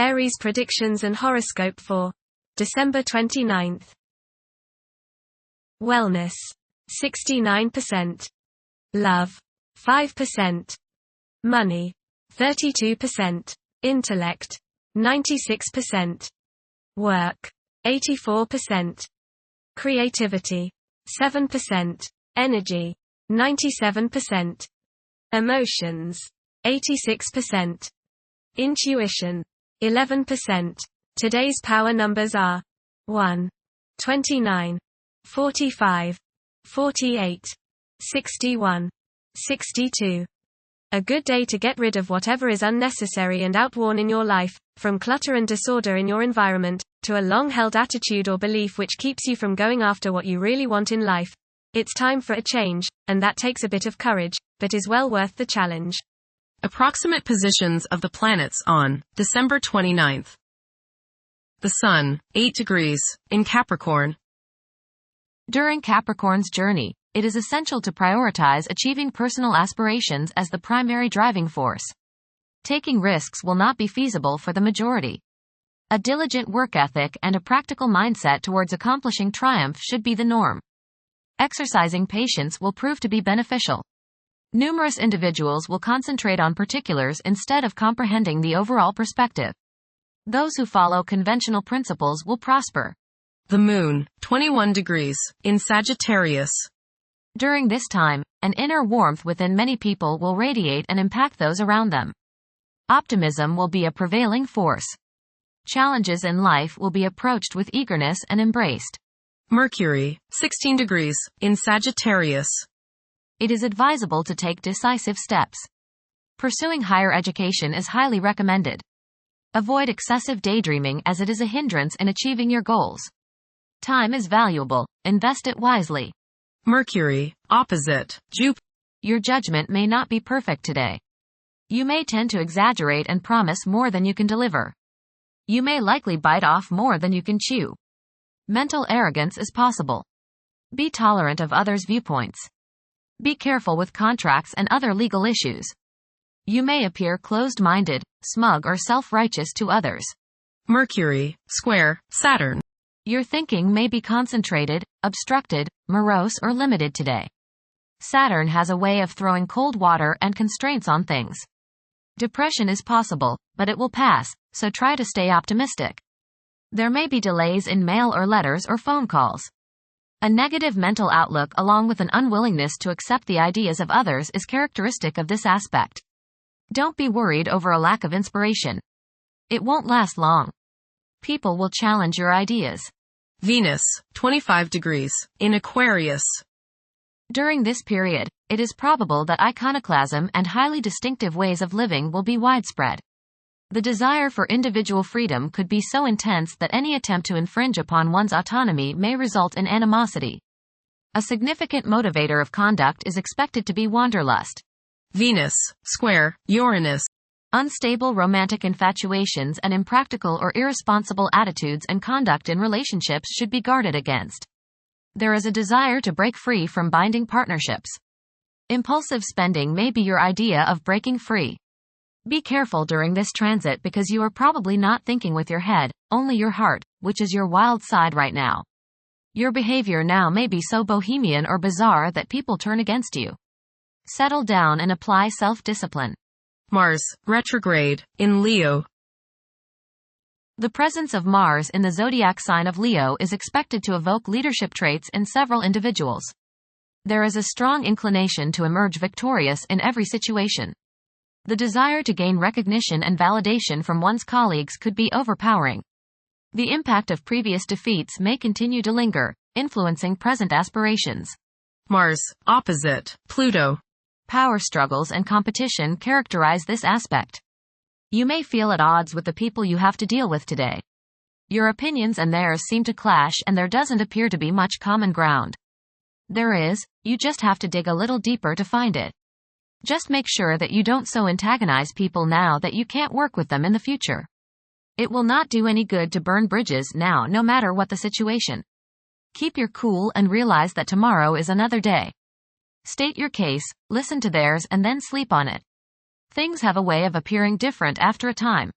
Aries predictions and horoscope for December 29th. Wellness, 69%. Love, 5%. Money, 32%. Intellect, 96%. Work, 84%. Creativity, 7%. Energy, 97%. Emotions, 86%. Intuition, 11%. Today's power numbers are 1, 29, 45, 48, 61, 62. A good day to get rid of whatever is unnecessary and outworn in your life, from clutter and disorder in your environment, to a long-held attitude or belief which keeps you from going after what you really want in life. It's time for a change, and that takes a bit of courage, but is well worth the challenge. Approximate positions of the planets on December 29th. The Sun, 8 degrees, in Capricorn. During Capricorn's journey, it is essential to prioritize achieving personal aspirations as the primary driving force. Taking risks will not be feasible for the majority. A diligent work ethic and a practical mindset towards accomplishing triumph should be the norm. Exercising patience will prove to be beneficial. Numerous individuals will concentrate on particulars instead of comprehending the overall perspective. Those who follow conventional principles will prosper. The Moon, 21 degrees, in Sagittarius. During this time, an inner warmth within many people will radiate and impact those around them. Optimism will be a prevailing force. Challenges in life will be approached with eagerness and embraced. Mercury, 16 degrees, in Sagittarius. It is advisable to take decisive steps. Pursuing higher education is highly recommended. Avoid excessive daydreaming as it is a hindrance in achieving your goals. Time is valuable, invest it wisely. Mercury, opposite Jupiter. Your judgment may not be perfect today. You may tend to exaggerate and promise more than you can deliver. You may likely bite off more than you can chew. Mental arrogance is possible. Be tolerant of others' viewpoints. Be careful with contracts and other legal issues. You may appear closed-minded, smug or self-righteous to others. Mercury, square Saturn. Your thinking may be concentrated, obstructed, morose or limited today. Saturn has a way of throwing cold water and constraints on things. Depression is possible, but it will pass, so try to stay optimistic. There may be delays in mail or letters or phone calls. A negative mental outlook along with an unwillingness to accept the ideas of others is characteristic of this aspect. Don't be worried over a lack of inspiration. It won't last long. People will challenge your ideas. Venus, 25 degrees, in Aquarius. During this period, it is probable that iconoclasm and highly distinctive ways of living will be widespread. The desire for individual freedom could be so intense that any attempt to infringe upon one's autonomy may result in animosity. A significant motivator of conduct is expected to be wanderlust. Venus, square Uranus. Unstable romantic infatuations and impractical or irresponsible attitudes and conduct in relationships should be guarded against. There is a desire to break free from binding partnerships. Impulsive spending may be your idea of breaking free. Be careful during this transit because you are probably not thinking with your head, only your heart, which is your wild side right now. Your behavior now may be so bohemian or bizarre that people turn against you. Settle down and apply self-discipline. Mars, retrograde, in Leo. The presence of Mars in the zodiac sign of Leo is expected to evoke leadership traits in several individuals. There is a strong inclination to emerge victorious in every situation. The desire to gain recognition and validation from one's colleagues could be overpowering. The impact of previous defeats may continue to linger, influencing present aspirations. Mars, opposite Pluto. Power struggles and competition characterize this aspect. You may feel at odds with the people you have to deal with today. Your opinions and theirs seem to clash and there doesn't appear to be much common ground. There is, you just have to dig a little deeper to find it. Just make sure that you don't so antagonize people now that you can't work with them in the future. It will not do any good to burn bridges now no matter what the situation. Keep your cool and realize that tomorrow is another day. State your case, listen to theirs and then sleep on it. Things have a way of appearing different after a time.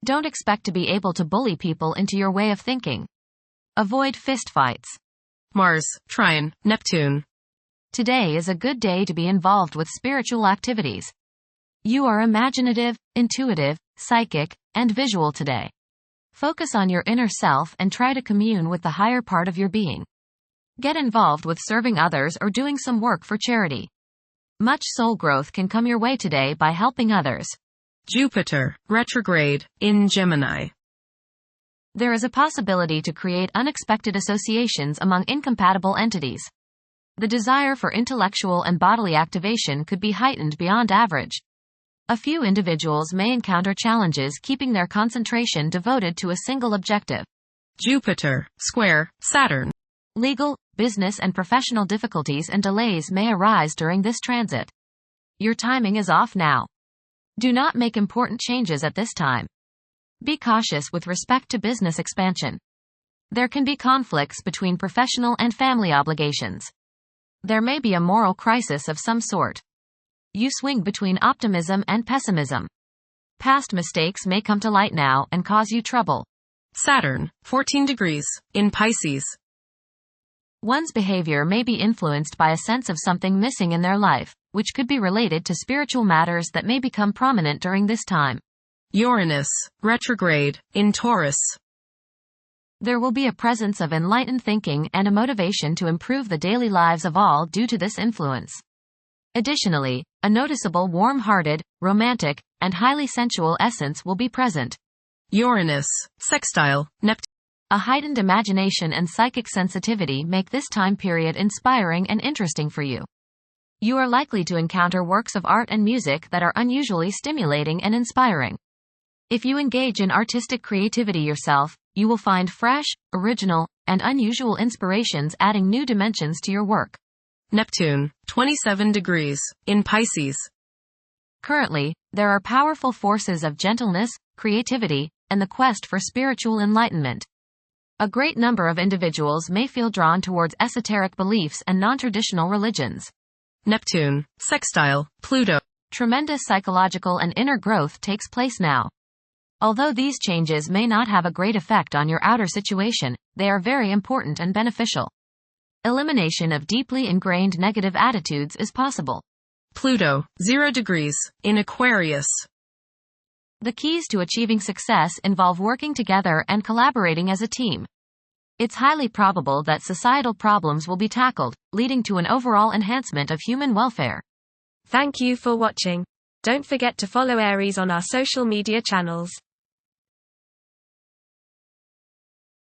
Don't expect to be able to bully people into your way of thinking. Avoid fistfights. Mars, trine, Neptune. Today is a good day to be involved with spiritual activities. You are imaginative, intuitive, psychic, and visual today. Focus on your inner self and try to commune with the higher part of your being. Get involved with serving others or doing some work for charity. Much soul growth can come your way today by helping others. Jupiter, retrograde, in Gemini. There is a possibility to create unexpected associations among incompatible entities. The desire for intellectual and bodily activation could be heightened beyond average. A few individuals may encounter challenges keeping their concentration devoted to a single objective. Jupiter, square, Saturn. Legal, business and professional difficulties and delays may arise during this transit. Your timing is off now. Do not make important changes at this time. Be cautious with respect to business expansion. There can be conflicts between professional and family obligations. There may be a moral crisis of some sort. You swing between optimism and pessimism. Past mistakes may come to light now and cause you trouble. Saturn, 14 degrees, in Pisces. One's behavior may be influenced by a sense of something missing in their life, which could be related to spiritual matters that may become prominent during this time. Uranus, retrograde, in Taurus. There will be a presence of enlightened thinking and a motivation to improve the daily lives of all due to this influence. Additionally, a noticeable warm-hearted, romantic, and highly sensual essence will be present. Uranus, sextile, Neptune. A heightened imagination and psychic sensitivity make this time period inspiring and interesting for you. You are likely to encounter works of art and music that are unusually stimulating and inspiring. If you engage in artistic creativity yourself, you will find fresh, original, and unusual inspirations adding new dimensions to your work. Neptune, 27 degrees, in Pisces. Currently, there are powerful forces of gentleness, creativity, and the quest for spiritual enlightenment. A great number of individuals may feel drawn towards esoteric beliefs and non-traditional religions. Neptune, sextile, Pluto. Tremendous psychological and inner growth takes place now. Although these changes may not have a great effect on your outer situation, they are very important and beneficial. Elimination of deeply ingrained negative attitudes is possible. Pluto, 0 degrees, in Aquarius. The keys to achieving success involve working together and collaborating as a team. It's highly probable that societal problems will be tackled, leading to an overall enhancement of human welfare. Thank you for watching. Don't forget to follow Aries on our social media channels.